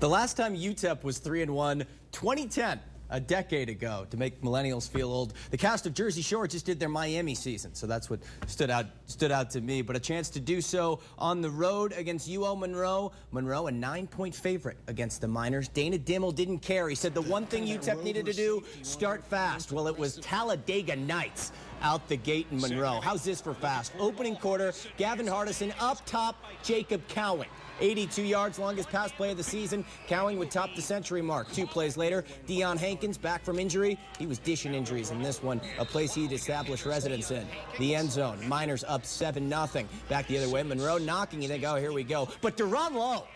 The last time UTEP was 3-1, 2010, a decade ago. To make millennials feel old, the cast of Jersey Shore just did their Miami season, so that's what stood out to me. But a chance to do so on the road against UL Monroe. Monroe, a 9-point favorite against the Miners. Dana Dimmel didn't care. He said the one thing UTEP needed to do, start fast. Well, it was Talladega Nights out the gate in Monroe. How's this for fast? Opening quarter, Gavin Hardison up top, Jacob Cowing. 82 yards, longest pass play of the season. Cowing would top the century mark. 2 plays later, Hankins back from injury. He was dishing injuries in this one, a place he'd established residence in. The end zone, Miners up 7-0. Back the other way, Monroe knocking. You think, oh, here we go. But Duran Lowe,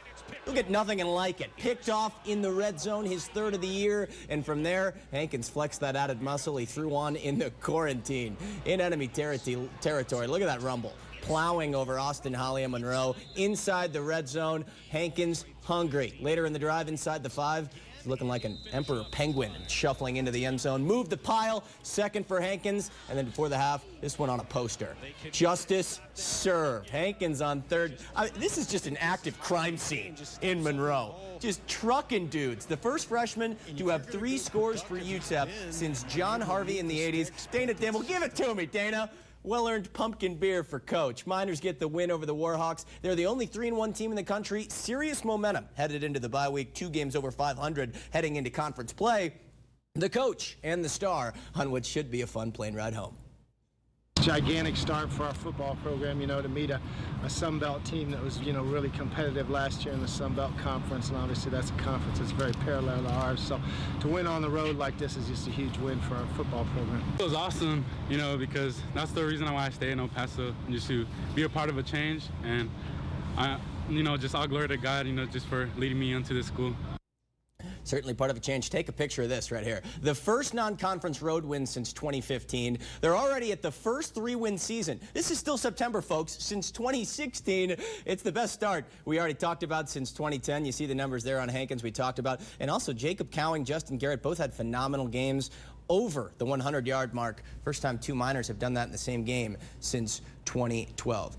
look at nothing and like it. Picked off in the red zone, his 3rd of the year. And from there, Hankins flexed that added muscle. He threw on in the quarantine. In enemy territory. Look at that rumble. Plowing over Austin Holly and Monroe. Inside the red zone, Hankins hungry. Later in the drive, inside the 5, he's looking like an emperor penguin and shuffling into the end zone. Moved the pile, 2nd for Hankins. And then before the half, this one on a poster. Justice served. Hankins on 3rd. This is just an active crime scene in Monroe. Just trucking dudes. The first freshman to have 3 scores for UTEP since John Harvey in the 80s. Dana Dimmel, give it to me, Dana. Well-earned pumpkin beer for Coach. Miners get the win over the Warhawks. They're the only 3-1 team in the country. Serious momentum headed into the bye week. 2 games over 500 heading into conference play. The coach and the star on what should be a fun plane ride home. Gigantic start for our football program, to meet a Sun Belt team that was, really competitive last year in the Sun Belt Conference, and obviously that's a conference that's very parallel to ours. So to win on the road like this is just a huge win for our football program. It was awesome, because that's the reason why I stay in El Paso, just to be a part of a change, and just all glory to God, just for leading me into this school. Certainly part of a change. Take a picture of this right here. The first non-conference road win since 2015. They're already at the first 3-win season. This is still September, folks. Since 2016, it's the best start we already talked about since 2010. You see the numbers there on Hankins we talked about. And also Jacob Cowing, Justin Garrett both had phenomenal games over the 100-yard mark. First time 2 Miners have done that in the same game since 2012.